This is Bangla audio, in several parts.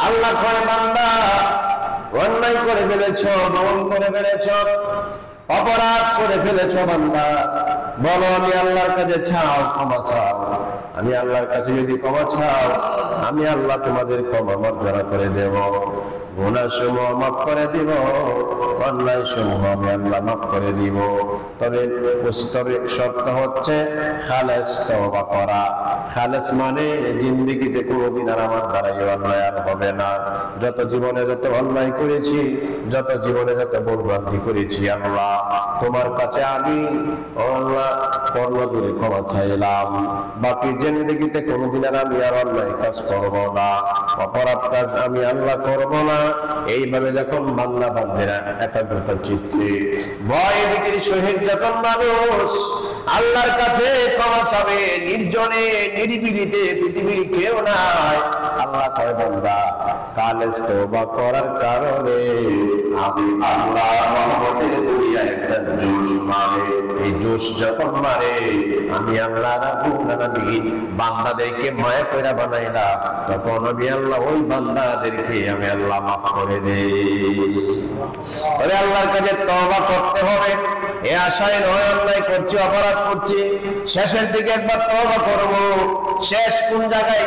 আল্লাহ কয় বান্দা অন্যায় করে ফেলেছো, ভুল করে ফেলেছো, অপরাধ করে ফেলেছো বান্দা, বলো আমি আল্লাহর কাছে চাও, ক্ষমা চাও। আমি আল্লাহর কাছে যদি ক্ষমা চাও, আমি আল্লাহ তোমাদের ক্ষমা মর্যাদা করে দেব, গুনাহ সমূহ মাফ করে দিব, অন্যায় সমূহ আমি আল্লাহ মাফ করে দিব। তবে শর্ত হচ্ছে খালেস তওবা করা। খালেস মানে জিন্দেগিতে কোনোদিন আর আমার দ্বারাই অন্যায় আর হবে না। যত জীবনে যত অন্যায় করেছি, যত জীবনে যত বরবাদি করেছি, আল্লাহ তোমার কাছে আমি আল্লাহ কর্ম করে ক্ষমা চাইলাম। বাকি জিন্দেগিতে কোনোদিন আর আমি আর অন্যায় কাজ করব না, অপরাধ কাজ আমি আল্লাহ করব না। এইভাবে যখন বান্দা বান্দিরা একাগ্রতা চিত্তে ভয় ভীতির সহিত যখন মানুষ আল্লাহর কাছে ক্ষমা চাবে, নির্জনে নিরিবিলিতে, পৃথিবীর কেউ নাই, আল্লাহ কয় বান্দা খালেস তওবা করার কারণে আমি আল্লাহ রহমতের দুনিয়ায় একটা জোশ মারে। এই জোশ যখন মারে আমি আল্লাহ রাব্বুল আলামিন বান্দাদেরকে মায়া করে বানাইলাম, তখন আমি আল্লাহ ওই বান্দাদেরকে আমি আল্লাহ মাফ করে দেই। তবে আল্লাহর কাছে তওবা করতে হবে, এ আশায় নয় অন্যায় করছি, অপরাধ করছি, শেষের দিকে একবার তওবা করব। শেষ কোন জায়গায়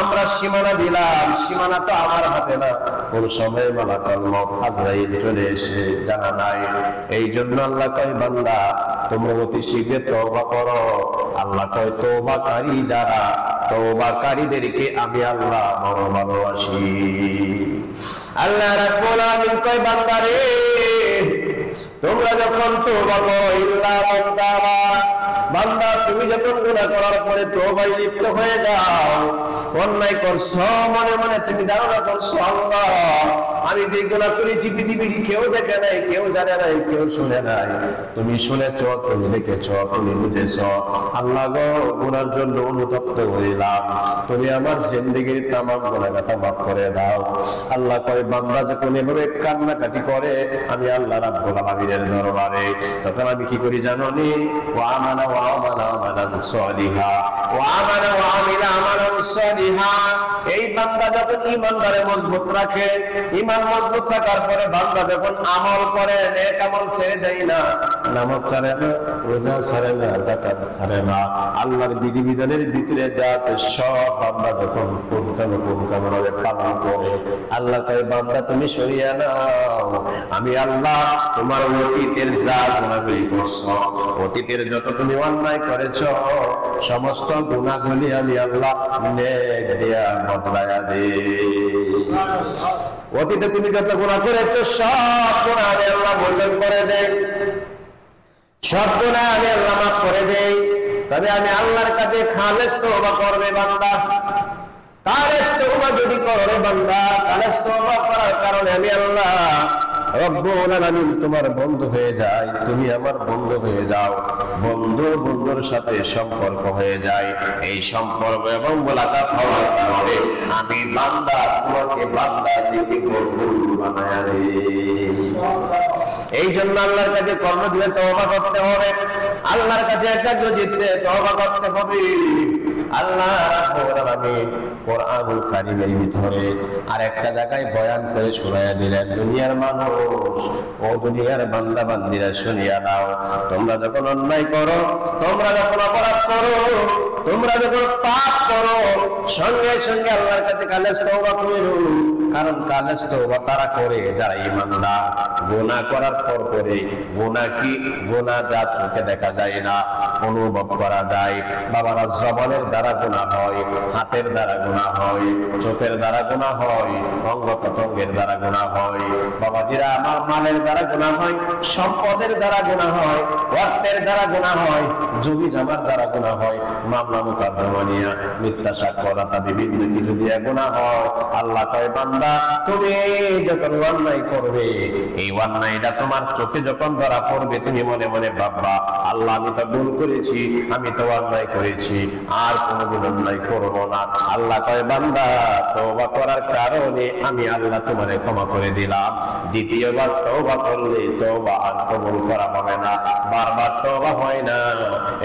আমরা সীমানা দিলাম, সীমানা তো আমার হাতে না, কোন সময় মালাকুল মউত আজরাইল চলে এসে জানা নাই। এই জন্য আল্লাহ কয় বান্দা তোমরা অতি শীঘ্র তওবা করো। আল্লাহ কয় তওবাকারী যারা, তওবাকারীদেরকে আমি আল্লাহ বড় ভালোবাসি। আল্লাহ রাব্বুল আলামিন কয় বান্দারে তোমরা যখন তওবা করো, ইল্লা বান্দা বান্দা তুমি যখন গুনাহ করার পরে তওবায় লিপ্ত হয়ে যাও, অন্যায় করছো, মনে মনে তুমি ধারণা করছো আল্লাহ আমি যে গুনাহ করেছি পৃথিবীর কেউ দেখে নাই, কেউ জানে নাই, কেউ শুনে নাই, তুমি শুনেছো, তুমি দেখেছো, তুমি বুঝেছো, আল্লাহ গো গুনার জন্য অনুতপ্ত হইলাম, তুমি আমার জিন্দেগীর তামাম গুনাহগাতা মাফ করে দাও। আল্লাহ কয় বান্দা যখন এভাবে কান্নাকাটি করে আমি আল্লাহ রাব্বুল আলামিনের দরবারে, তখন আমি কি করি জানো নি? ওয়া আমানা ওয়া আমালা আমালান সালিহা, ওয়া আমানা ওয়া আমিলা আমালান সালিহা। এই বান্দা যখন ঈমানদারে মজবুত রাখে, ঈমান মজবুত থাকার পরে বান্দা যখন আমল করে, নেক আমল ছেড়ে দেয় না, নামাজ ছাড়ে না, রোজা ছাড়ে না, যাকাত ছাড়ে না, আল্লাহর বিধিবিধানের ভিতরে যাতে সব বান্দা যখন পুঙ্খানুপুঙ্খভাবে পালন করে, আল্লাহ কয় বান্দা তুমি সরিয়ে নাও, আমি আল্লাহ তোমার অতীতের যা গুনাহগুলি করছো, অতীতের যত তুমি অন্যায় করেছো, সমস্ত গুনাহগুলি আমি আল্লাহ নেক দিয়া বদলায়া দেই। অতীতে তুমি যত গুনাহ করেছো সব গুনাহ আমি আল্লাহ মোচন করে দেই, সব গুনাহ আমি আল্লাহ মাফ করে দেই। তবে আমি আল্লাহর কাছে খালেস তওবা করবে বান্দা, খালেস তওবা যদি করে বান্দা, খালেস তওবা করার কারণে আমি আল্লাহ রব্বুল আলামিন তোমার বন্ধু হয়ে যায়, তুমি আমার বন্ধু হয়ে যাও, বন্ধু বন্ধুর সাথে সম্পর্ক হয়ে যায়। এই সম্পর্ক এবং মোলাকাত হওয়ার কারণে আমি বান্দা তোমাকে বান্দা থেকে বন্ধু বানায়া দেই। এই জন্য আল্লাহর কাছে কর্ম দিয়ে তওবা করতে হবে, আল্লাহর কাছে একাগ্র চিত্তে তওবা করতে হবে। আল্লাহ রাব্বুল আলামিন কোরআনুল কারীমের ভিতরে আরেকটা জায়গায় বয়ান করে শোনায়া দিলেন, দুনিয়ার মানুষ ও দুনিয়ার বান্দা বান্দিরা শুনিয়া নাও, তোমরা যখন অন্যায় করো, তোমরা যখন অপরাধ করো, তোমরা যখন পাপ করো, সঙ্গে সঙ্গে আল্লাহর কাছে খালেস তওবা করো। কারণ খালেস তওবা তারা করে যারা ঈমানদার। গুনাহ করার পর করে, গুনাহ কি? গুনাহ যা চোখে দেখা যায় না, অনুভব করা যায়। বাবারা জবানের দ্বারা গুনাহ হয়, হাতের দ্বারা গুনাহ হয়, চোখের দ্বারা গুনাহ হয়, অঙ্গ প্রত্যঙ্গের দ্বারা গুনাহ হয়। বাবাজিরা আমার মালের দ্বারা গুনাহ হয়, সম্পদের দ্বারা গুনাহ হয়, অর্থের দ্বারা গুনাহ হয়, জমি জমার দ্বারা গুনাহ হয়, মামলা মোকদ্দমা নিয়ে মিথ্যা সাক্ষ্যদাতা বিভিন্ন কিছু দিয়ে গুনাহ হয়। আল্লাহ কয় বান্দা তুমি যখন অন্যায় করবে, এই অন্যায়টা তোমার চোখে যখন ধরা পড়বে, তুমি মনে মনে ভাববা আল্লাহ আমি তো ভুল করেছি, করেছি, আমি তো অন্যায় করেছি, আর কোনোদিন অন্যায় করবো না। আল্লাহ কয় বান্দা তওবা করার কারণে আমি আল্লাহ তোমারে ক্ষমা করে দিলাম। দ্বিতীয়বার তওবা করলে তওবা আর কবুল করা হবে না, বারবার তওবা হয় না।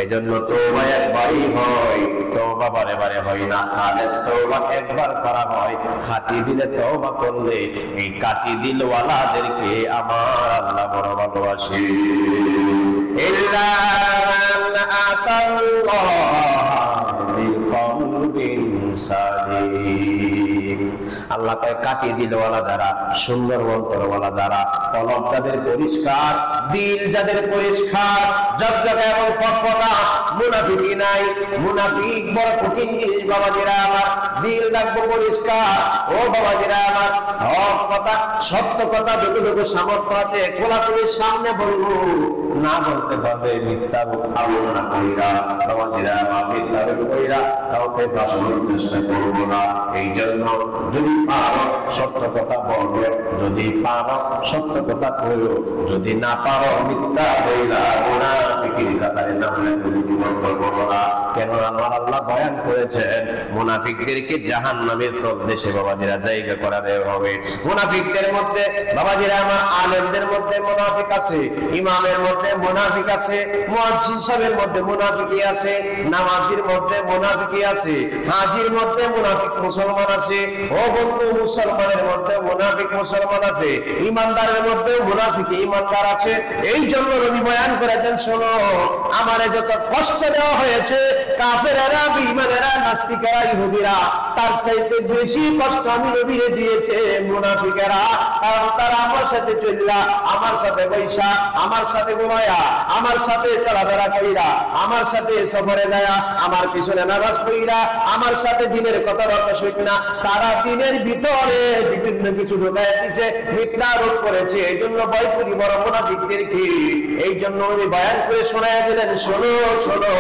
এজন্য তওবা একবারই হয়, তওবা বারে বারে হয় না। খালেস তওবা একবার করা হয়। খাঁটি দিলে তওবা করলে এই কাটি দিলওয়ালাদেরকে আমার আল্লাহ বড় ভালোবাসে। ইল্লা মান আতাল্লাহ বিকলবিন সালিম। আল্লাহ কয় কাটি দিলওয়ালা যারা, সুন্দর অন্তরওয়ালা যারা, কলব যাদের পরিষ্কার, দিল যাদের পরিষ্কার, জগজগা এবং ফটফটা, মুনাফিকি নাই। মুনাফিক বড় কঠিন জিনিস বাবাজিরা আমার। দিল রাখবো পরিষ্কার, ও বাবাজিরা আমার। হক কথা, সত্য কথা যতটুকু সামর্থ্য আছে খোলাখুলির সামনে বলবো, না বলতে পারবে মিথ্যা আলোচনা কইরা বাবাজিরা আমার, মিথ্যা কইরা কাউকে ফাঁসানোর চেষ্টা করবো না। এই জন্য যদি পারো সত্য কথা বলবে, যদি পারো সত্য কথা কইও, যদি না পারো মিথ্যা কইরা মুনাফিকের কাতারে নামলে তুমি করবো না। কেন আমার আল্লাহ বয়ান করেছেন মুনাফিকদেরকে জাহান্নামের প্রদেশে বাবাজিরা জায়গা করা দেওয়া হবে। মুনাফিকদের মধ্যে বাবাজিরা আমার আলেমদের মধ্যে মুনাফিক আছে, ইমামের মধ্যে মুনাফিক আছে, মুয়াজ্জিন সাহেবের মধ্যে মুনাফিকি আছে, নামাজির মধ্যে মুনাফিকি আছে, হাজির মধ্যে মুনাফিক মুসলমান আছে। ও বন্ধু, মুসলমানের মধ্যে মুনাফিক মুসলমান আছে, ইমানদারের মধ্যে মুনাফিক ইমানদার আছে। এই জন্য নবী বয়ান করেছেন, শোনো আমারে যত কষ্ট দেওয়া হয়েছে কাফেরেরা, বেঈমানেরা, নাস্তিকেরা, ইহুদিরা, তার চাইতে বেশি কষ্ট আমি নবীরে দিয়েছে মুনাফিকেরা। কারণ তারা আমার সাথে চললা, আমার সাথে বৈশা, আমার সাথে ঘুমায়া, আমার সাথে চলাফেরা কইরা, আমার সাথে সফরে যায়া, আমার পিছনে নামাজ পড়িরা, আমার সাথে দিনের কথাবার্তা শুনি না, তারা দিনের ভিতরে বিভিন্ন কিছু ঢোকায় দিছে, মিথ্যা আরোপ করেছে। এই জন্য ভয় করি বড় মুনাফিকদেরকে। এই জন্য উনি বয়ান করে শোনায়া দিলেন, শোনো শোনো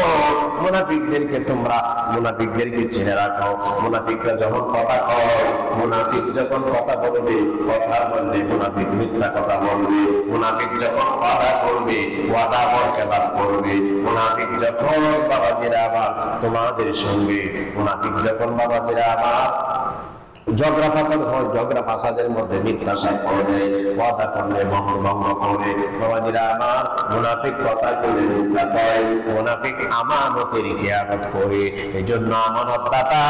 মুনাফিকদেরকে তোমরা মুনাফিকদেরকে চিনে রাখো। মুনাফিকরা যখন কথা কয়, মুনাফিক যখন কথা বলবে, কথা বললে মুনাফিক মিথ্যা কথা বলবে। মুনাফিক যখন ওয়াদা করবে, ওয়াদা বরখেলাফ করবে। মুনাফিক যখন বাবাজিরা আমার তোমাদের সঙ্গে, মুনাফিক যখন বাবাজিরা আমার ঝগড়া ফাসাদ হয়, ঝগড়া ফাসাদের মধ্যে মিথ্যা সাক্ষ্য দেয়, ওয়াদা করলে ভঙ্গ করে। বাবাজিরা আমার মুনাফিক কথা বলে মিথ্যা কয়, মুনাফিক আমানতের খেয়ানত করে। এই জন্য আমানত দাতা,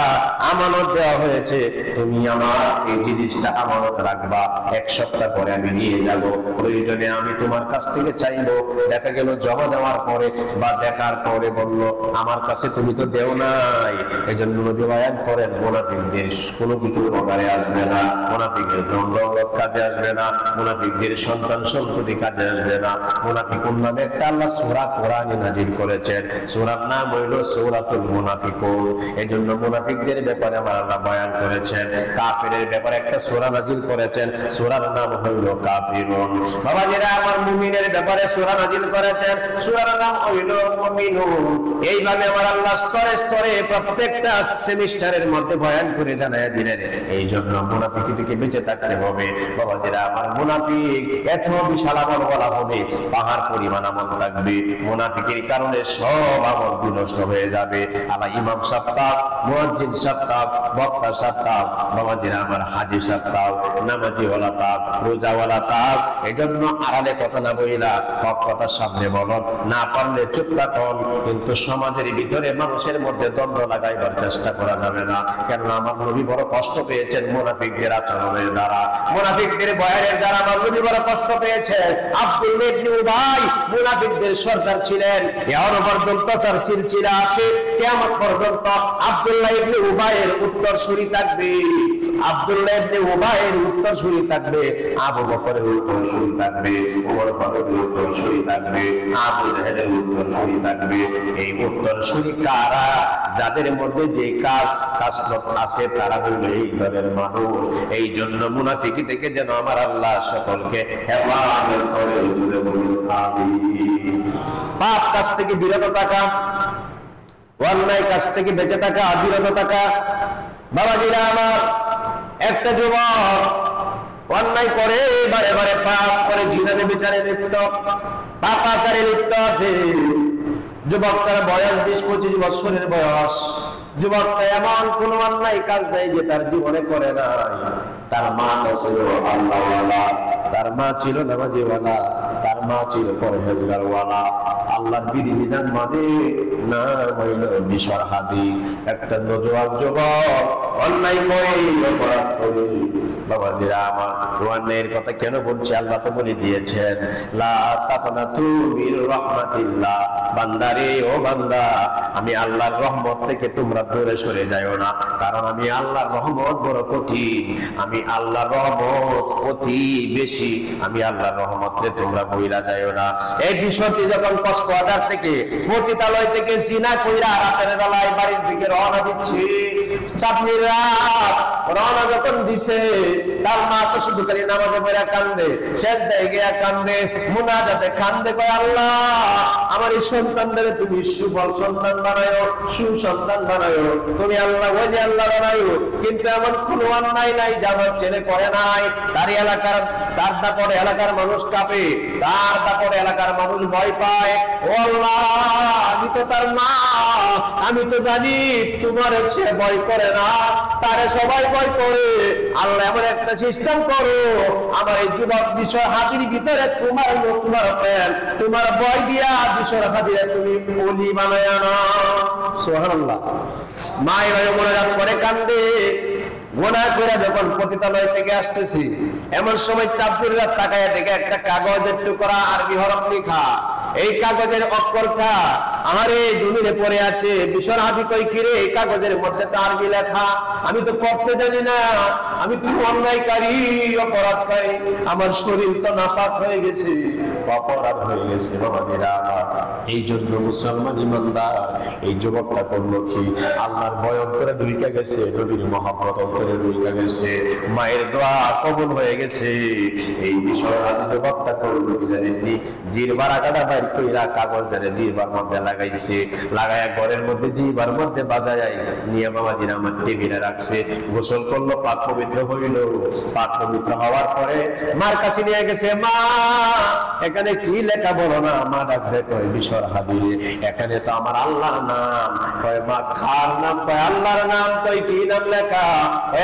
আমানত দেওয়া হয়েছে, তুমি আমার এই জিনিসটা আমানত রাখবা, এক সপ্তাহ পরে আমি নিয়ে যাব, প্রয়োজনে আমি তোমার কাছ থেকে চাইবো। দেখা গেল জমা দেওয়ার পরে বা দেখার পরে বললো আমার কাছে তুমি তো দেও নাই। এই জন্য নবী বয়ান করেন মুনাফিকদের কোনো কিছু উপকারে আসবে না, মুনাফিকের দ্বন্দ্ব কাজে আসবে না, মুনাফিকদের সন্তান সন্ততি কাজে আসবে না। মুনাফিকুন নামে একটা আল্লাহ সূরা কোরআনে নাযিল করেছেন, সূরার নাম হইল সূরাতুল মুনাফিকুন। এজন্য মুনাফিকদের ব্যাপারে আমার আল্লাহ বয়ান করেছেন। কাফিরের ব্যাপারে একটা সূরা নাযিল করেছেন, সূরার নাম হইল কাফিরুন। বাবাজিরা আমার মুমিনের ব্যাপারে সূরা নাযিল করেছেন, সূরার নাম হইল মুমিনুন। এইভাবে আমার আল্লাহ স্তরে স্তরে প্রত্যেকটা সেমিস্টারের মধ্যে বয়ান করে জানায় দিলেন। এই জন্য মুনাফিকি থেকে বেঁচে থাকতে হবে। বাবাজিরা আমার মুনাফিক এত বিশাল আমল বলা হবে, পাহাড় পরিমাণ আমল থাকবে। মুনাফিকের কারণে সব আমল বিনষ্ট হয়ে যাবে। আলা ইমাম সাহেব, মুয়াজ্জিন সাহেব, বক্তা সাহেব, বাবাজিরা আমার হাজী সাহেব, নামাজি ওয়ালা তাক, রোজা ওয়ালা তাক। এই জন্য আড়ালে কথা না বইলা হক কথা সামনে বলো, না পারলে চুপ থাকুন। কিন্তু সমাজের ভিতরে মানুষের মধ্যে দ্বন্দ্ব লাগাইবার চেষ্টা করা যাবে না। কেননা আমার নবী বড় কষ্ট পেয়েছেন মুনাফিকদের আচরণের দ্বারা, মুনাফিকদের বয়ানের দ্বারা আমার নবী বড় কষ্ট পেয়েছেন। আব্দুল্লাহ ইবনে উবাই মুনাফিকদের সরদার ছিলেন। এখনো পর্যন্ত তার সিলসিলা আছে, কিয়ামত পর্যন্ত আব্দুল্লাহ ইবনে উবাইয়ের উত্তরসূরি থাকবে, আব্দুল্লাহ ইবনে উবাইয়ের উত্তরসূরি থাকবে, আবু বকরের উত্তরসূরি থাকবে, ওমর ফারুকের উত্তরসূরি থাকবে, আবু জাহেলের উত্তরসূরি থাকবে। এই উত্তরসূরি কারা? যাদের মধ্যে যে কাজ আছে তারা হইল এই দলের মানুষ। এই জন্য মুনাফিকি থেকে যেন আমার আল্লাহ সকলকে হেফাজত করে। পাপ কাজ থেকে বিরত থাকা, অন্যায় কাজ থেকে বেঁচে থাকা, বিরত থাকা। বাবাজিরা আমার, একটা যুবক অন্যায় করে বারে বারে পাপ করে, জিনাতে বিচারে লিপ্ত, পাপাচারে লিপ্ত আছে, যুবকটার বয়স 20-25 বছরের বয়স। যুবকটা এমন কোন অন্যায় কাজ নাই যে তার জীবনে করে নাই। তার মা ছিল আল্লাহওয়ালা, তার মা ছিল নামাজিওয়ালা, তার মা ছিল পরহেজগারওয়ালা। আল্লাহর বিধিবিধান মানে না হইল বিশরহাদি। একটা নজওয়ান যুবক অন্যায় করে, অপরাধ করে। বাবাজিরা আমার, অন্যায়ের কথা কেন বলছি? আল্লাহ তো বলে দিয়েছেন, লা তাকনাতু মির রাহমাতিল্লাহ। বান্দারে, ও বান্দা, আমি আল্লাহর রহমত থেকে তোমরা দূরে সরে যাও না, কারণ আমি আল্লাহর রহমত বড় কঠিন, আমি আল্লাহর রহমত অতি বেশি, আমি আল্লাহর রহমতে তোমরা বইরা যাও না। এই বিষয়টি যখন কক্সবাজার থেকে, পতিতালয় থেকে জিনা কইরা রাতের বেলায় বাড়ির দিকে রওনা দিচ্ছি, চাঁদনির রাত রওনা যখন দিছে, তার মা তো শুধু খালি নামাজে পড়া কান্দে, সেজদায় গিয়া কান্দে, মুনাজাতে কান্দে, কয় আল্লাহ আমার এই সন্তানদের তুমি সুফল সন্তান বানায়ো, সুসন্তান বানায়ো, তুমি আল্লাহ ওই যে আল্লাহ বানায়ো। কিন্তু এমন কোনো অন্যায় নাই যে আমার ছেলে করে নাই। তার এলাকার, তার দাপটে এলাকার মানুষ কাঁপে, তার দাপটে এলাকার মানুষ ভয় পায়। ও আল্লাহ, আমি তো তার মা, আমি তো জানি তোমার সে ভয় করে না, তারে সবাই ভয় করে। আল্লাহ এমন একটা সিস্টেম করো, আমার এই যুবক বিষয় হাতির ভিতরে তোমার প্রেম, তোমার ভয় দিয়া বিষয় হাতিরে তুমি ওলি বানায় না। সুবহানাল্লাহ। মা এভাবে মোনাজাত করে কান্দে। গোনা করে যখন পতিতালয় থেকে আসতেছি, এমন সময় চাঁদপুরের তাকায় দেখে একটা কাগজের টুকরা আরবি হরফ লেখা। এই কাগজের অক্ষরটা আমারে জমিনে পড়ে আছে। বিশরহাদি কই, কিরে এই কাগজের মধ্যে তো আরবি লেখা, আমি তো পড়তে জানি না, আমি তো অন্যায়কারী, অপরাধকারী, আমার শরীর তো নাপাক হয়ে গেছে, অপরাধ হয়ে গেছে। বাবাজিরা আমার, এই জন্য মুসলমান ইমানদার এই যুবকটা করলো কি? আল্লাহর ভয় অন্তরে ঢুকে গেছে, নবীর মহব্বত অন্তরে ঢুকে গেছে, মায়ের দোয়া কবুল হয়ে গেছে। এই বিশরহাদি যুবকটা করলো কি জানেননি? জিহ্বার আগাটা বাইর কইরা কাগজ ধরে জিহ্বার মধ্যে লাগাইছে, লাগায়া ঘরের মধ্যে জিহ্বার মধ্যে বাজায় নিয়ে বাবাজিরা আমার টেবিলে রাখছে। গোসল করলো, পাক পবিত্র হইল। পাক পবিত্র হওয়ার পরে মার কাছে নিয়ে গেছে। মা, এখানে কি লেখা বলো না? মা ডাকবে, কয় বিশরহাদি, এখানে তো আমার আল্লাহর নাম। কয় মা, কার নাম? কয় আল্লাহর নাম। কয় কি নাম লেখা?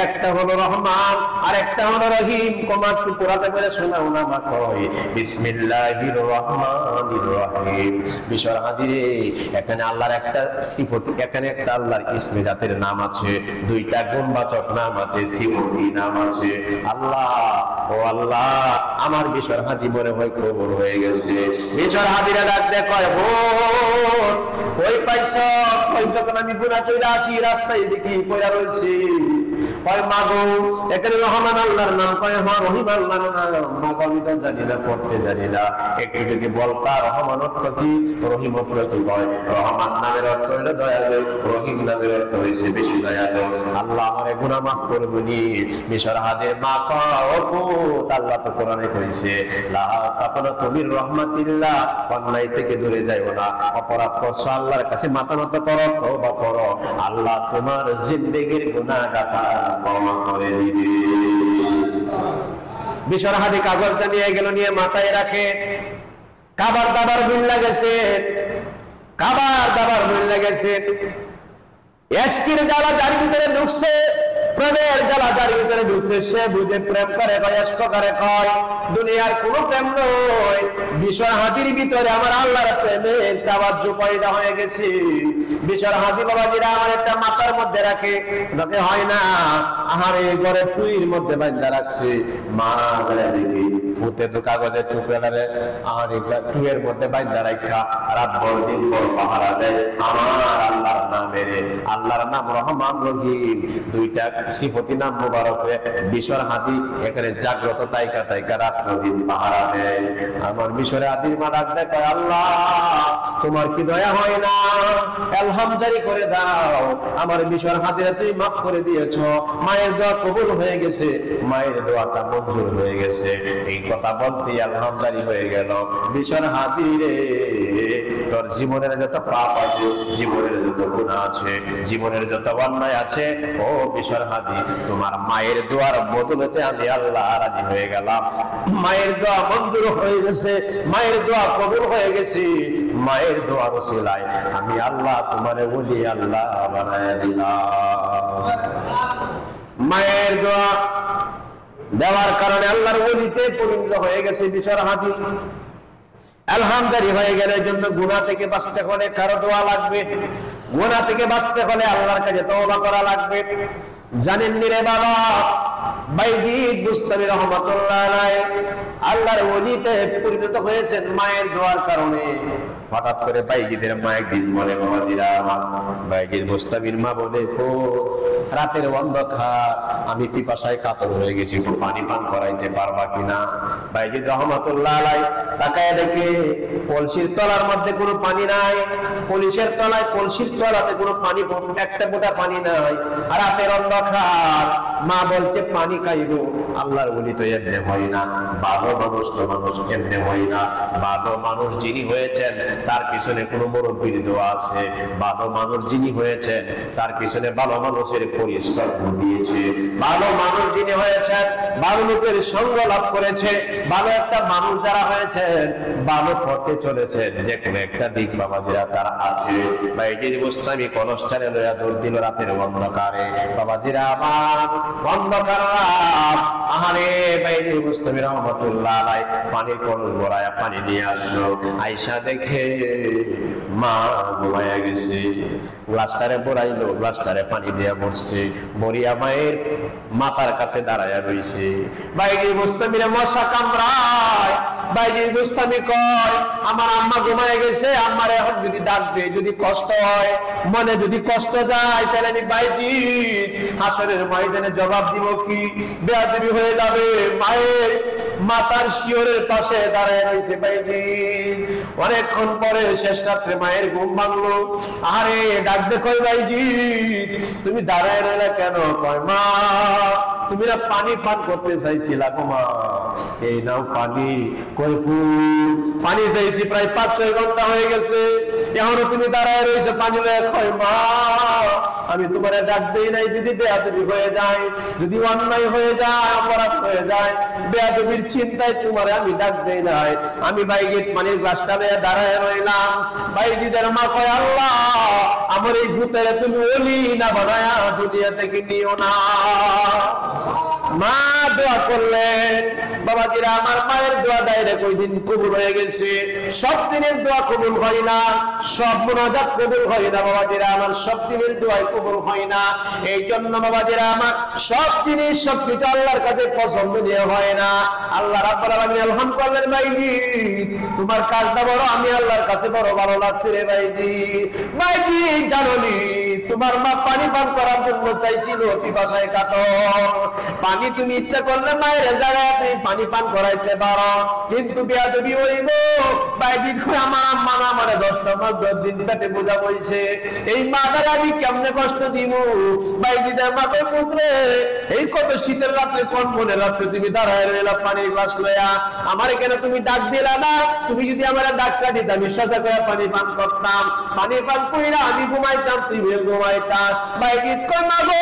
একটা হলো রহমান আর একটা হলো রহিম। কমা একটু পড়াতে করে শোনাও না। মা কয় বিসমিল্লাহির রহমানির রহিম। বিশরহাদি রে, এখানে আল্লাহর একটা সিফত, এখানে একটা আল্লাহর ইসমে জাতের নাম আছে, দুইটা গুণবাচক নাম আছে, সিফতি নাম আছে। আল্লাহ, ও আল্লাহ, আমার বিশরহাদি মনে হয় কবর হয়ে গেছে। বিশরহাদিরা ডাক দেয়, কয় বোন, ওই পাইছ? ওই যখন আমি গুনাহ কইরা আসি, রাস্তায় দেখি পড়া রইছে। কয় মা গো, এখানে রহমান আল্লাহর নাম। কয় হ্যাঁ, রহিম আল্লাহর নাম। মা গো, আমি তো জানি না, পড়তে জানি না, একটু যদি বলতা রহমান অর্থ কি, রহিম অর্থ কি? কয় রহমান নামের অর্থ হলো দয়ালু, রহিম নামের অর্থ হইছে বেশি দয়ালু। আল্লাহ আমারে গুনাহ মাফ করবেনি। বিশরহাদির মা কয়, ওফুত, আল্লাহ তো কোরআনে কইছে, লা তাকনাতু মির রাহমাতিল্লাহ, অন্যায় থেকে দূরে যাইও না। অপরাধ করছো, আল্লাহর কাছে মাথা নত করো, তওবা করো, আল্লাহ তোমার জিন্দেগীর গুনাহগাতা ক্ষমা করে দিবে। বিশরহাদি কাগজটা নিয়ে গেল, নিয়ে মাথায় রাখে। খাবার দাবার বিল লাগেছে, খাবার দাবার বিল লাগেছে। এসকির জ্বালা যার ভিতরে ঢুকছে, প্রেমের জ্বালা যার ভিতরে ঢুকছে, সে বুঝে প্রেম করে, এসক করে। কয় দুনিয়ার কোনো প্রেম নয়, বিশরহাদির ভিতরে আমার আল্লাহর প্রেমের তাওয়াজ্জু পয়দা হয়ে গেছে। বিশরহাদি বাবাজিরা আমার একটা মাথার মধ্যে রাখে, তাতে হয় না, আহারে ঘরে টুইর মধ্যে বাঁধা রাখছে। মা দেখি ফুটে তো কাগজের টুকরাটারে আমার টুয়ের মধ্যে বাঁধা রাখা রাত ভর দিন ভর পাহারা দেয় আমার আল্লাহর নামের। আল্লাহর নাম রহমান রহিম, দুইটা সিফতি নাম মুবারক। বিশরহাদি এখানে জাগ্রত তাইকা তাইকা রাত্র দিন পাহারা দেয়। আমার বিশরহাদির মা ডাক দেয়, আল্লাহ তোমার কি দয়া হয় না? এলহাম জারি করে দাও, আমার বিশরহাদিরা তুমি মাফ করে দিয়েছ, মায়ের দোয়া কবুল হয়ে গেছে, মায়ের দোয়াটা মঞ্জুর হয়ে গেছে। এই কথা বলতে এলহাম জারি হয়ে গেল। বিশরহাদি রে, তোর জীবনের যত পাপ আছে, জীবনের যত গুনাহ আছে, জীবনের যত অন্যায় আছে, ও বিশরহাদি, তোমার মায়ের দোয়ার বদলেতে আমি আল্লাহ রাজি হয়ে গেলাম। মায়ের দোয়া মঞ্জুর হয়ে গেছে, মায়ের দোয়া কবুল হয়ে গেছে, মায়ের দোয়ার ওসিলায় আমি আল্লাহ তোমারে ওলি আল্লাহ বানায় দিলাম। মায়ের দোয়া দেওয়ার কারণে আল্লাহর ওলিতে পরিণত হয়ে গেছে বিচর হাতি। আলহামদুলিল্লাহ হয়ে গেলে জন্য গুনাহ থেকে বাঁচতে হলে কারো দোয়া লাগবে, গুনাহ থেকে বাঁচতে হলে আল্লাহর কাছে তওবা করা লাগবে। জানেন নি রে বাবা, বাইজিদ বুস্তামি রহমাতুল্লাহ আলাইহি আল্লাহর ওলিতে পরিণত হয়েছেন মায়ের দোয়ার কারণে। হঠাৎ করে বাইজিদের মা একদিন বলে, বাবাজিরা আমার বাইজিদ বুস্তামির মা বলে, রাতের অন্ধকার আমি পিপাসায় কাতর হয়ে গেছি, একটু পানি পান করাইতে পারবা কিনা? বাইজিদ রহমাতুল্লাহ আলাইহি তাকায় দেখে কলসির তলার মধ্যে কোনো পানি নাই, কলসির তলাতে কোনো পানি, একটা ফোঁটা পানি নাই। আর রাতের অন্ধকার, মা বলছে পানি খাইবো। আল্লাহর ওলি তো এমনি হয় না, ভালো মানুষ তো মানুষ এমনি হয় না। ভালো মানুষ যিনি হয়েছেন তার পিছনে কোনো মুরব্বির দোয়া আছে, ভালো মানুষ যিনি হয়েছেন তার পিছনে ভালো মানুষের পরিশ্রম দিয়েছে। ভালো মানুষ যিনি হয়েছেন, ভালো লোকের সঙ্গ লাভ করেছে, ভালো একটা মানুষ যারা হয়েছেন, ভালো পথে চলেছেন, যে কোনো একটা দিক বাবাজিরা তার আছে। বাইজিদ বুস্তামি কলস চালে লইয়া দৌড় দিল রাতের অন্ধকারে। বাবাজিরা আমার অন্ধকার রাত, আহারে বাইজিদ বুস্তামি রহমাতুল্লাহ আলাইহি পানির কলস ভরায়া পানি নিয়ে আসলো। আয়েশা দেখে মা ঘুমায়া গেছে, গ্লাসটারে ভরাইলো, গ্লাসটারে পানি দিয়া ভরছে, মরিয়া মায়ের মাথার কাছে দাঁড়ায়া রইছে। বাইজিদ বুস্তামিরে মশা কামড়ায়। বাইজিদ বুস্তামি কয়, আমার আম্মা ঘুমায় গেছে, আম্মার এখন যদি ডাকবে, যদি কষ্ট হয়, মনে যদি কষ্ট যায়, তাহলে আমি বাইজিদ হাসরের ময়দানে জবাব দিব কি? বেয়াদবি হয়ে যাবে। মায়ের মাথার শিয়রের পাশে দাঁড়ায় রয়েছে বাইজিদ। অনেকক্ষণ পরে শেষ রাত্রে মায়ের ঘুম ভাঙলো। আরে ডাকবে, কই বাইজিদ তুমি দাঁড়ায় রইলা কেন? কয় মা তুমি না পানি পান করতে চাইছিলা গো মা, এই নাও পানি। কই ফুল পানি চাইছি প্রায় 5-6 ঘন্টা হয়ে গেছে, এখনো তুমি দাঁড়ায় রয়েছে পানি লয়ে। কয় মা আমি তোমারে ডাক দেই নাই, যদি বেয়াদবি হয়ে যায়, যদি অন্যায় হয়ে যায়, অপরাধ হয়ে যায়, বেয়াদবির চিন্তায় তোমারে আমি ডাক দেই নাই। আমি বাইজিদ পানির গ্লাসটা নিয়ে দাঁড়ায় রইলাম। বাইজিদের মা কয়, আল্লাহ আমার এই ভূতের তুমি ওলি না বানায়া দুনিয়া থেকে নিও না। মা দোয়া করলেন। বাবাজিরা আমার মায়ের দোয়া ডাইরেক্ট ওই দিন কবুল হয়ে গেছে। সব দিনের দোয়া কবুল হয় না, সব মুনাজাত কবুল হয় না। বাবাজিরা আমার সব দিনের দোয়া কবুল হয় না। এই জন্য বাবাজিরা আমার সব জিনিস সবকিছু আল্লাহর কাছে পছন্দনীয় হয় না। আল্লাহ রাব্বুল আলামিন আলহাম করলেন, বাইজিদ তোমার কাজটা বড় আমি আল্লাহর কাছে বড় ভালো লাগছে রে বাইজিদ। বাইজিদ জানোনি তোমার মা পানি পান করার জন্য চাইছিল, পিপাসায় কাতর। পানি তুমি ইচ্ছা করলে মায়ের জায়গায় তুমি পানি পান করাইতে পারো, কিন্তু বেয়াদবি হইব। বাইজিদ কই আমার আম্মা না আমারে 10 দিন পেটে বোঝা বইছে, এই মাটারে আমি কেমনে কষ্ট দিব? বাইজিদের মা কই, পুত্রে এই কত শীতের রাত্রে, কোন মনে রাত্রে তুমি দাঁড়ায় রইলা পানির গ্লাস লইয়া, আমারে কেন তুমি ডাক দিলা না? তুমি যদি আমারে ডাকটা দিতে আমি সোজা করে পানি পান করতাম, পানি পান কইরা আমি ঘুমাইতাম, তুমি ঘুমাইতাম। বাইজিদ কই, মা গো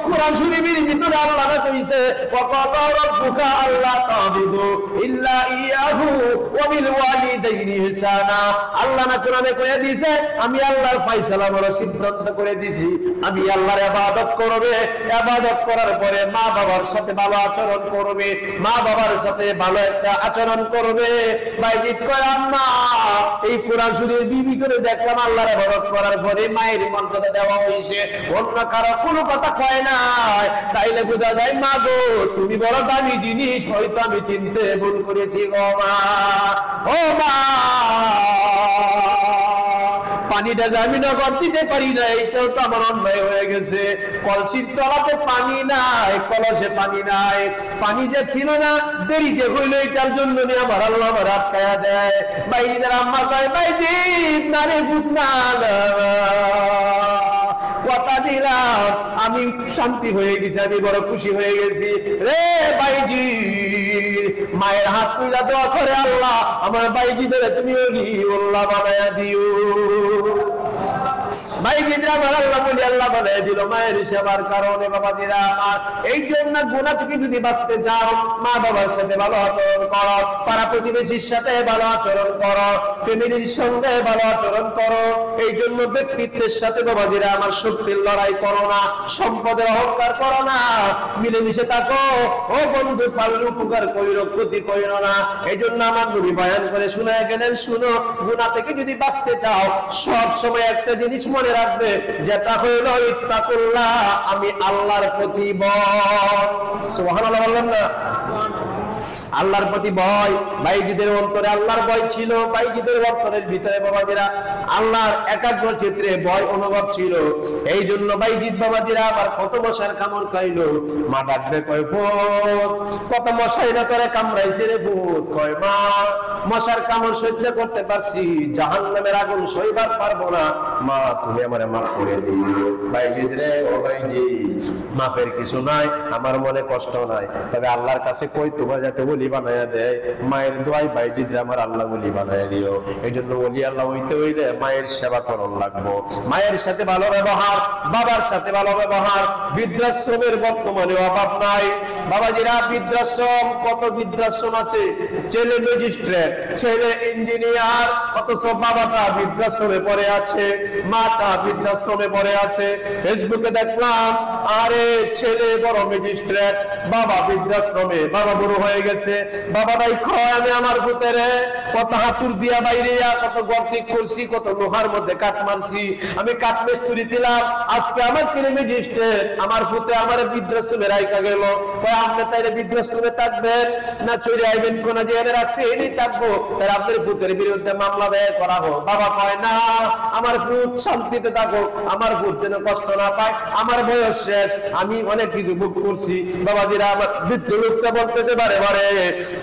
কুরআন শরীফের ভিতরে আল্লাহ কইছে, ওয়াকাদা রাব্বুকা আল্লা তা'বুদু ইল্লা ইয়াহু ওয়া বিল ওয়ালিদাইনি ইহসানা। আল্লাহ না কোরআনে কয়ে দিয়েছে, আমি আল্লাহর ফয়সালা বড় সিদ্ধান্ত করে দিছি, আমি আল্লাহর ইবাদত করবে, ইবাদত করার পরে মা বাবার সাথে ভালো আচরণ করবে, মা বাবার সাথে ভালো একটা আচরণ করবে। বাইজিদ কয়, আম্মা এই কোরআন শরীফ বিবি করে দেখলাম আল্লাহর ইবাদত করার পরে মায়ের মর্যাদা দেওয়া হয়েছে, অন্য কারো কোনো কথা কয় না। তাইলে বোঝা যায় মা গো তুমি বড় দামি জিনিস, হয়তো আমি চিনতে ভুল করেছি গো মা। ও মা পানিটা আমি নগদ দিতে পারি না, এইটাও তো আমার অন্যায় হয়ে গেছে। কলসির তলাতে পানি নাই, কলসে পানি নাই, পানি যে ছিল না দেরি যে হইলো, এটার জন্য আমার আল্লাহ আমার আটকায়া দেয়। বাইজিদের আম্মা কয়, বাইজিদ না রে ভূত না, কথা দিলাম আমি শান্তি হয়ে গেছি, আমি বড় খুশি হয়ে গেছি রে বাইজিদ। মায়ের হাত তুইলা দোয়া করে, আল্লাহ আমার বাইজিদের তুমি ওলি আল্লাহ বানায়া দিও। ভাইজিরা আমার আল্লাহ বলি আল্লাহ বলে দিল মায়ের সেবার কারণে। বাবাজিরা আমার এই জন্য গুনাহ থেকে যদি বাঁচতে চাও মা বাবার সাথে ভালো আচরণ করো, পাড়া প্রতিবেশীর সাথে ভালো আচরণ করো, ফ্যামিলির সঙ্গে ভালো আচরণ করো। এই জন্য ব্যক্তিত্বের সাথে বাবাজিরা আমার শক্তির লড়াই করো না, সম্পদের অহংকার করো না, মিলেমিশে থাকো। ও বন্ধু পারলে উপকার করিও, ক্ষতি করিও না। এই জন্য আমার নবী বয়ান করে শুনায় গেলেন, শুনো গুনাহ থেকে যদি বাঁচতে চাও সব সময় একটা জিনিস মনে রাখবে, যেটা হইল ইত্তাকুল্লাহ, আমি আল্লাহর প্রতি ভয়। সুবহানাল্লাহ বললেন না? আল্লাহর প্রতি ভয়। ভাইজিদের অন্তরে আল্লাহর ভয় ছিল, ভাইজিদের অন্তরের ভিতরে বাবাজিরা আল্লাহর একাগ্র চিত্রে ভয় অনুভব ছিল। এই জন্য ভাইজিদ বাবাজিরা আবার কত মশার কামড় খাইলো, মা ডাকবে কয় ভূত, কত মশাইরা করে কামড়াইছে রে ভূত, কয় মা মশার কামড় সহ্য করতে পারছি, জাহান্নামের আগুন সইবার পারবো না, মা তুমি আমারে মাফ করে দিও। ভাইজিদ রে, ও ভাইজি মাফের কিছু নাই, আমার মনে কষ্ট নাই, তবে আল্লাহর কাছে কই তোমার যাতে ওলি বানায়া দেয়। মায়ের দোয়াই ভাইজিদ রে আমার আল্লাহ ওলি বানায়া দিও। এই জন্য ওলি আল্লাহ হইতে হইলে মায়ের সেবা করণ লাগবো, মায়ের সাথে ভালো ব্যবহার, বাবার সাথে ভালো ব্যবহার। বৃদ্ধাশ্রমের বর্তমানে অভাব নাই বাবাজিরা। বৃদ্ধাশ্রম, কত বৃদ্ধাশ্রম আছে, ছেলে ম্যাজিস্ট্রেট, ছেলে ইঞ্জিনিয়ার, অথচ বাবাটা বৃদ্ধাশ্রমে পড়ে আছে, মাটা বৃদ্ধাশ্রমে পড়ে আছে। ফেসবুকে দেখলাম, আরে ছেলে বড় ম্যাজিস্ট্রেট, বাবা বৃদ্ধাশ্রমে, বাবা বড় হয়ে গেছে। বাবাটাই কয় আমি আমার ভূতেরে কত হাতুর দিয়া বাইরে কত গর্তিক করছি, কত লোহার মধ্যে কাঠ মারছি, আমি কাঠ মিস্ত্রি দিলাম, আজকে আমার ছেলে ম্যাজিস্ট্রেট, আমার ভূতে আমার বৃদ্ধাশ্রমে রাইখা গেল। কয় আপনি তাইলে বৃদ্ধাশ্রমে থাকবেন না চলে আইবেন কোন জেলে রাখছে এনেই থাকবো, তাই আপনার ভূতের বিরুদ্ধে মামলা দায়ের করা হোক। বাবা কয় না, আমার ভূত শান্তিতে থাকুক, আমার ভূত যেন কষ্ট না পায়, আমার বয়স শেষ, আমি অনেক কিছু ভোগ করছি। বাবাজিরা আমার বৃদ্ধ লোকটা বলতেছে বারে বারে,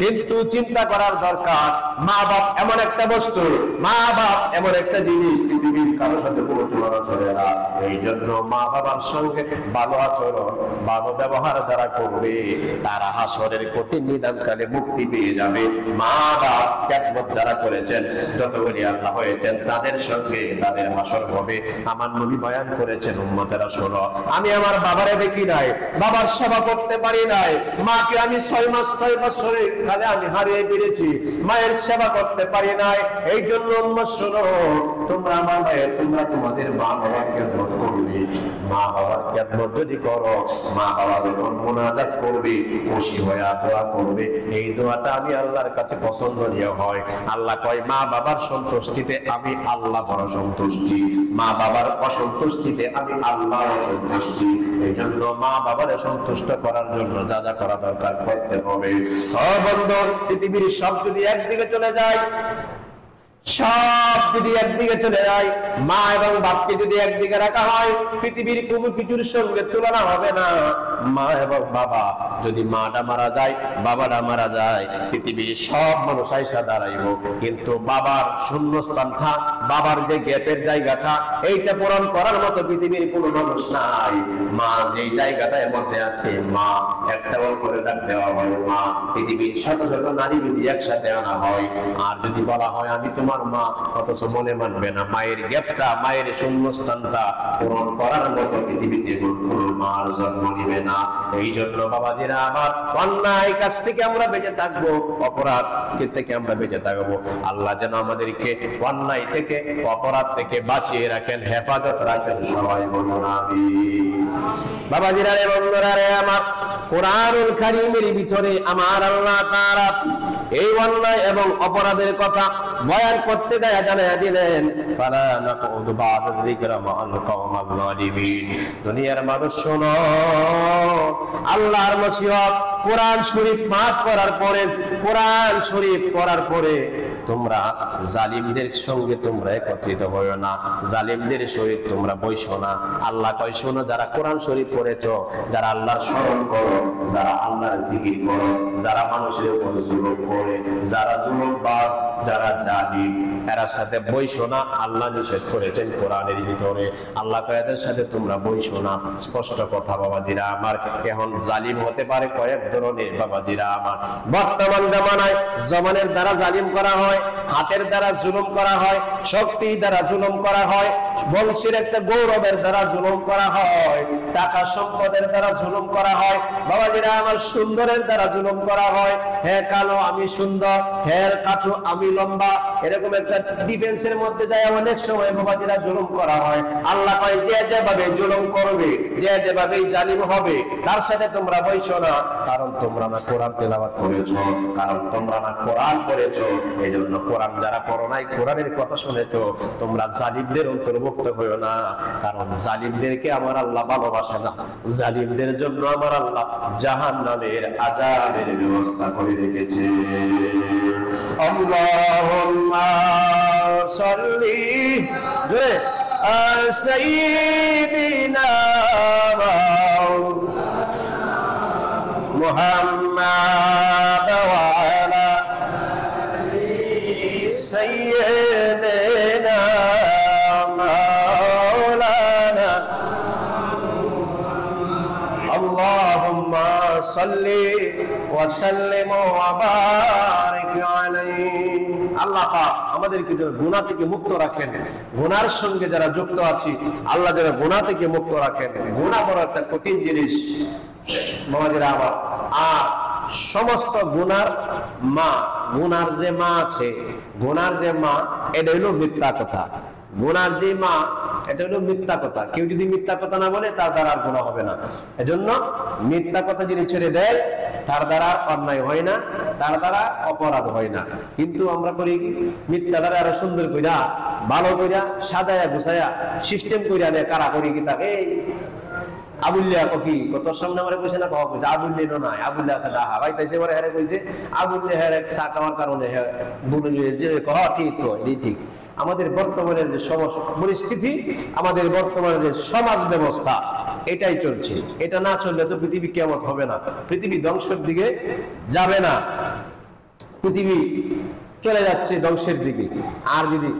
কিন্তু চিন্তা করার দরকার, মা বাপ এমন একটা বস্তু, মা বাপ এমন একটা জিনিস, পৃথিবীর কারোর সাথে কোনো তুলনা চলে না। এই জন্য মা বাবার সঙ্গে ভালো আচরণ, ভালো ব্যবহার যারা করবে তারা হাসরের কঠিন নিদানকালে মুক্তি পেয়ে যাবে। মা বাপ ত্যাগবত যারা করেছেন, যত বলি আল্লাহ হয়েছেন, তাদের সঙ্গে তাদের হাসর হবে। আমার নবী বয়ান করেছেন, উম্মতেরা শোনো, আমি আমার বাবারে দেখি নাই, বাবার সেবা করতে পারি নাই, মাকে আমি 6 মাস 6 বছরে কালে আমি হারিয়ে ফেলেছি, মায়ের সেবা করতে পারি নাই। এই জন্য উম্মত শোনো, তোমরা আমার মায়ের, তোমরা তোমাদের মা বাবার খেদমত করবে। মা বাবার খেদমত যদি করো, মা বাবা যখন মুনাজাত করবে, খুশি হয়ে দোয়া করবে, এই দোয়াটা আমি আল্লাহর কাছে পছন্দনীয় হয়। আল্লাহ কয় মা বাবার সন্তুষ্টিতে আমি আল্লাহ বড় সন্তুষ্টি, মা বাবার অসন্তুষ্টিতে আমি আল্লাহ অসন্তুষ্টি। এই জন্য মা বাবার সন্তুষ্ট করার জন্য যা যা করা দরকার করতে হবে। বন্ধু, পৃথিবীর সব যদি একদিকে চলে যায়, সব যদি একদিকে চলে যায়, মা এবং বাপকে যদি একদিকে রাখা হয়, পৃথিবীর কোনো কিছুর সঙ্গে তুলনা হবে না। মা এবং বাবা, যদি মাটা মারা যায়, বাবাটা মারা যায়, পৃথিবীর সব মানুষ আইসা দাঁড়াইব, কিন্তু বাবার শূন্যস্থানটা, বাবার যে গ্যাপের জায়গাটা, এইটা পূরণ করার মতো পৃথিবীর কোনো মানুষ নাই। মা যেই জায়গাটা এর মধ্যে আছে, মা একটা করে ডাক দেওয়া হয় মা। পৃথিবীর শত শত নারী যদি একসাথে আনা হয়, আর যদি বলা হয় আমি তোমার মা, অথচ মনে মানবে না। মায়ের গ্যাপটা, মায়ের শূন্যস্থানটা পূরণ করার মতো পৃথিবীতে কোনো মার জন্ম নিবে না। এই জন্য বাবাজিরা আমার, অন্যায় কাছ থেকে আমরা বেঁচে থাকবো, অপরাধ থেকে আমরা বেঁচে থাকবো। আল্লাহ যেন আমাদেরকে অন্যায় থেকে, অপরাধ থেকে বাঁচিয়ে রাখেন, হেফাজত রাখেন, সবাই বলুন আমিন। বাবাজিরা রে, বন্ধুরা রে আমার, কোরআনুল কারীমের ভিতরে আমার আল্লাহ তাআলা এই অন্যায় এবং অপরাধের কথা বয়ান করতে যায় জানায়া দিলেন, ফালা নাকুদু বা'দা যিকরা মা'আল কওমাল যালিমিন। দুনিয়ার মানুষ শোনো, আল্লাহর নসিহত কোরআন শরীফ পাঠ করার পরে, কোরআন শরীফ পড়ার পরে তোমরা জালিমদের সঙ্গে তোমরা একত্রিত হইও না, জালিমদের সহিত তোমরা বইসো না। আল্লাহ কয় শোনো, যারা কোরআন শরীফ পড়েছো, যারা আল্লাহর স্মরণ করো, যারা আল্লাহর জিকির করো, যারা মানুষের উপর জুলুম করে, যারা জুলুমবাজ, যারা জালিম, এর সাথে বইসো না। আল্লাহ নিষেধ করেছেন কোরআনের ভিতরে। আল্লাহ কয় এদের সাথে তোমরা বইসো না। স্পষ্ট কথা বাবাজিরা আমার। আমার। এখন জালিম হতে পারে কয়েক ধরনের বাবাজিরা আমার। বর্তমান জামানায় জবানের দ্বারা জালিম করা হয়, হাতের দ্বারা জুলুম করা হয়, শক্তি দ্বারা জুলুম করা হয়, বংশের একটা গৌরবের দ্বারা জুলুম করা হয়, টাকা সম্পদের দ্বারা জুলুম করা হয় বাবাজিরা আমার, সুন্দরের দ্বারা জুলুম করা হয়। হ্যাঁ কালো আমি সুন্দর, হ্যাঁ কাঠো আমি লম্বা, এরকম একটা ডিফেন্সের মধ্যে যায় অনেক সময় বাবাজিরা জুলুম করা হয়। আল্লাহ কয় যে যেভাবে জুলুম করবে, যে যেভাবে জালিম হবে, তার সাথে তোমরা বইছো না, কারণ তোমরা না কোরআন তেলাওয়াত করেছো, কারণ তোমরা না কোরআন পড়েছো। এই জন্য কোরআন যারা পড়ো নাই, কোরআনের কথা শুনেছো, তোমরা জালিমদের অন্তর্ভুক্ত হইও না, কারণ জালিমদেরকে আমার আল্লাহ ভালোবাসে না। জালিমদের জন্য আমার আল্লাহ জাহান্নামের আযাবের ব্যবস্থা করে রেখেছে। আল্লাহুম্মা সাল্লি জোরে সাইয়্যিদিনা মুহাম্মাদ ওয়া আলা সাইয়্যিদিনা মাওলানা আল্লাহুম্মা সাল্লি ওয়া সাল্লিম ওয়া বারিক আলাইহি। আল্লাহ পাক আমাদেরকে যারা গুনাহ থেকে মুক্ত রাখেন, গুনার সঙ্গে যারা যুক্ত আছি, আল্লাহ যারা গুনাহ থেকে মুক্ত রাখেন। গুনাহ বড় একটা কঠিন জিনিস বাবাজিরা আমার। আর সমস্ত গুনার মা, গুনার যে মা আছে, গুনার যে মা, এটা হলো মিথ্যা কথা। গুনার যে মা, এটা হলো মিথ্যা কথা। কেউ যদি মিথ্যা কথা না বলে, তার দ্বারা আর গুনাহ হবে না। এজন্য মিথ্যা কথা যিনি ছেড়ে দেয়, তার দ্বারা অন্যায় হয় না, তার দ্বারা অপরাধ হয় না। কিন্তু আমরা করি কি, মিথ্যা দ্বারা আরো সুন্দর কইরা, ভালো কইরা, সাজায়া গুছায়া, সিস্টেম কইরা নিয়ে কারা করি কি তাকে আবুল্লিয়া কি কত সামনে আমারে কইছে না, কইছে আবুল্লিয়া নয়, আবুল্লিয়া আছে না ভাই, তাইছে পরে হেরে কইছে আবুল্লিয়া হেরে চা খাওয়ার কারণে বলে যে কহ ঠিক তো এই ঠিক। আমাদের বর্তমানের যে পরিস্থিতি, আমাদের বর্তমানের যে সমাজ ব্যবস্থা, এটাই চলছে। এটা না চললে তো পৃথিবী কিয়ামত হবে না, পৃথিবী ধ্বংসের দিকে যাবে না, পৃথিবী চলে যাচ্ছে ধ্বংসের দিকে। আর যদি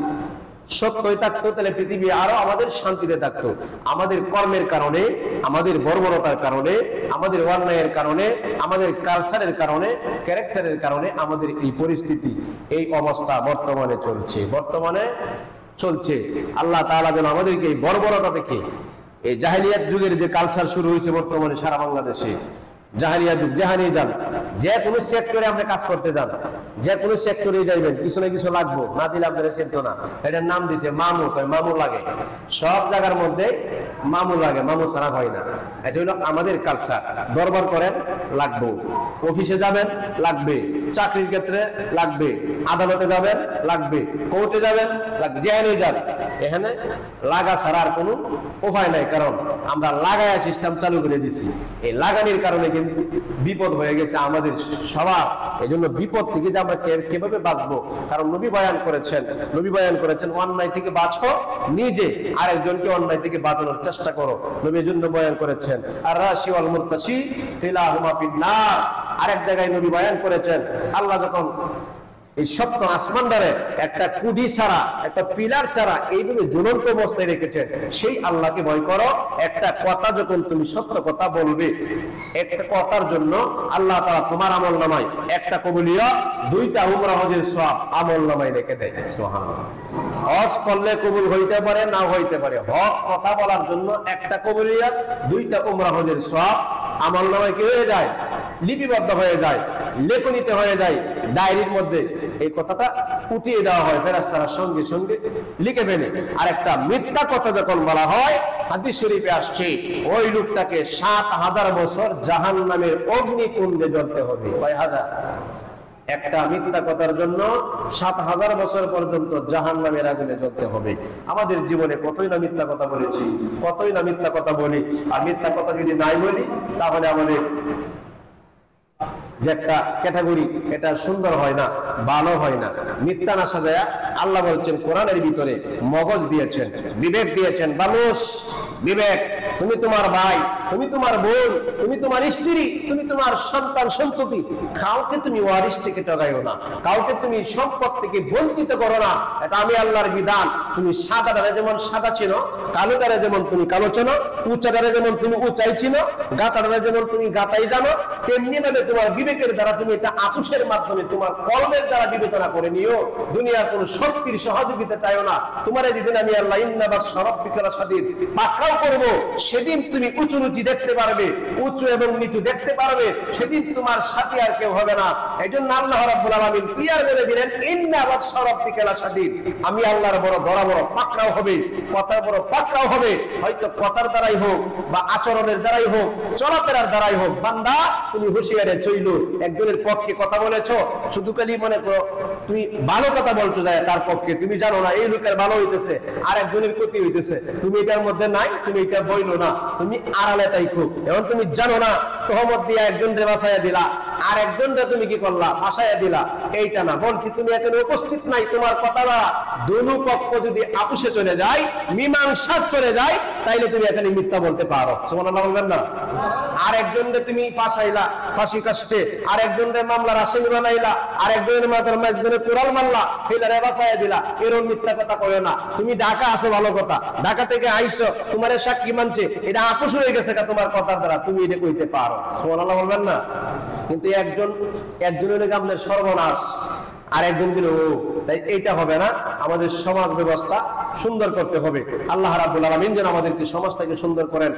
সত্যই থাকতো, তাহলে পৃথিবী আরো আমাদের শান্তিতে থাকতো। আমাদের কর্মের কারণে, আমাদের বর্বরতার কারণে, আমাদের অন্যায়ের কারণে, আমাদের কালচারের কারণে, ক্যারেক্টারের কারণে আমাদের এই পরিস্থিতি, এই অবস্থা বর্তমানে চলছে। আল্লাহ তাআলা যেন আমাদেরকে এই বর্বরতা থেকে, এই জাহেলিয়াত যুগের যে কালচার শুরু হয়েছে বর্তমানে সারা বাংলাদেশে, জাহেলিয়া যুগ, যেখানে যান, যে কোনো সেক্টরে আপনি কাজ করতে যান, যে কোনো সেক্টরে যাইবেন, কিছু না কিছু লাগবো, না দিলে আপনারা চিনতো না। এটার নাম দিছে মামু, মামু লাগে। সব জায়গার মধ্যে মামু লাগে, মামু ছাড়া হয় না। এটা হলো আমাদের কালচার। দরবার করেন, লাগবো। অফিসে যাবেন, লাগবে। চাকরির ক্ষেত্রে লাগবে। আদালতে যাবেন, লাগবে। কোর্টে যাবেন, লাগবে। যেখানে যান, এখানে লাগা ছাড়া আর কোনো উপায় নাই, কারণ আমরা লাগায়া সিস্টেম চালু করে দিছি। এই লাগানির কারণে কিন্তু বিপদ হয়ে গেছে আমাদের সবার। এই জন্য বিপদ থেকে যে আমরা কিভাবে বাঁচবো, কারণ নবী বয়ান করেছেন অন্যায় থেকে বাঁচো, নিজে আরেকজনকে অন্যায় থেকে বাঁচানোর চেষ্টা করো। নবী এজন্য বয়ান করেছেন আর রাশি ওয়াল মুরতাশি ফিলাহুমা ফিন্নার। আরেক জায়গায় নবী বয়ান করেছেন, আল্লাহ যখন এই সপ্ত আসমান দ্বারে একটা কুডি ছাড়া, একটা ফিলার ছাড়া এইভাবে জ্বলন্ত অবস্থায় রেখেছেন, সেই আল্লাহকে ভয় করো। একটা কথা যখন তুমি সত্য কথা বলবে, একটা কথার জন্য আল্লাহ তাআলা তোমার আমলনামায় একটা কবুলিয়ত, দুইটা উমরা হজের সওয়াব আমলনামায় রেখে দেয়। সুবহানাল্লাহ। হজ করলে কবুল হইতে পারে, না হইতে পারে। হক কথা বলার জন্য একটা কবুলিয়ত, দুইটা উমরা হজের সওয়াব আমলনামায় কি হয়ে যায়? লিপিবদ্ধ হয়ে যায়, লেখনীতে হয়ে যায়, ডায়েরির মধ্যে এই কথাটা উঠিয়ে দেওয়া হয়, ফেরেশতারা সঙ্গে সঙ্গে লিখে ফেলে। আর একটা মিথ্যা কথা যখন বলা হয়, হাদিস শরীফে আসছে, ওই লোকটাকে ৭,০০০ বছর জাহান্নামের অগ্নিকুণ্ডে জ্বলতে হবে। কয় হাজার? একটা মিথ্যা কথার জন্য ৭,০০০ বছর পর্যন্ত জাহান্নামের আগুনে জ্বলতে হবে। আমাদের জীবনে কতই না মিথ্যা কথা বলেছি, কতই না মিথ্যা কথা বলি। আর মিথ্যা কথা যদি নাই বলি, তাহলে আমাদের যে একটা ক্যাটাগরি, এটা সুন্দর হয় না, ভালো হয় না। মিথ্যা না সাজায়া আল্লাহ বলছেন কোরআনের ভিতরে মগজ দিয়েছেন, বিবেক দিয়েছেন। মানুষ বিবেক, তুমি তোমার ভাই তুমি তোমার বোন, তুমি তোমার স্ত্রী, তুমি তোমার সন্তান সন্ততি, কাউকে তুমি ওয়ারিস থেকে ঠকাইও না, কাউকে তুমি সম্পদ থেকে বঞ্চিত করো না। এটা আমি আল্লাহর বিধান। তুমি সাদাটারে যেমন সাদা চিনো, কালোটারে যেমন তুমি কালো চেনো, উঁচাটারে যেমন তুমি উঁচাই চিনো, গাতাটারে যেমন তুমি গাতাই জানো, তেমনি ভাবে তোমার বিবেকের দ্বারা তুমি এটা আপুসের মাধ্যমে তোমার কলমের দ্বারা বিবেচনা করে নিও। দুনিয়ার কোন শক্তির সহযোগিতা চাইও না। তোমার যেদিন আমি আল্লাহ ইন্নাবাস সরব্বিকালা সাদিদ পাকড়াও করব, সেদিন তুমি উঁচু নিচু দেখতে পারবে, উঁচু এবং নিচু দেখতে পারবে, সেদিন তোমার সাথী আর কেউ হবে না। এই জন্য আল্লাহ রাব্বুল আলামিন ক্লিয়ার বলে দিলেন, ইন্নাবাস সরব্বিকালা সাদিদ, আমি আল্লাহর বড় ধরা বড় পাকড়াও হবে, কথার বড় পাকড়াও হবে। হয়তো কথার দ্বারাই হোক বা আচরণের দ্বারাই হোক, চলাফেরার দ্বারাই হোক, বান্দা তুমি হুঁশিয়ারে চইলো। একজনের পক্ষে কথা বলেছো, শুধু খালি মনে করো তুমি ভালো কথা বলছো যায় তার পক্ষে, তুমি জানো না এই লোকের ভালো হইতেছে আর একজনের ক্ষতি হইতেছে, তুমি এটার মধ্যে নাই, তুমি এটা বইলো না, তুমি আড়ালে তাইকো। এখন তুমি জানো না, তহমত দিয়ে একজনকে বাঁচাইয়া দিলা, আর একজনকে তুমি কি করলা, ফাঁসাইয়া দিলা। এইটা না, বলছি তুমি এখানে উপস্থিত নাই, তোমার কথা দুনু পক্ষ যদি আপুসে চলে যায়, মীমাংসা চলে যায়, তাইলে তুমি এখানে মিথ্যা বলতে পারো। সুবহানাল্লাহ বলবেন না? আর একজনকে তুমি ফাঁসাইলা ফাঁসি কাস্টে, আর একজনের মামলার আসামি বানাইলা, আর একজনের মাথার মাঝখানে কোরাল মারলা, হেলারে বাঁচাইয়া দিলা, এরকম মিথ্যা কথা কইও না। তুমি ঢাকা আছে ভালো কথা, ঢাকা থেকে আইছো, তোমার সাক্ষী মানছে, এটা আপোষ হয়ে গেছে তোমার কথার দ্বারা, তুমি এটা কইতে পারো। সুবহানাল্লাহ বলবেন না? কিন্তু একজনের আপনার সর্বনাশ, আর একজন দিল ও, তাই এইটা হবে না। আমাদের সমাজ ব্যবস্থা সুন্দর করতে হবে। আল্লাহ রাব্বুল আলামিন যেন আমাদেরকে সমাজটাকে সুন্দর করেন।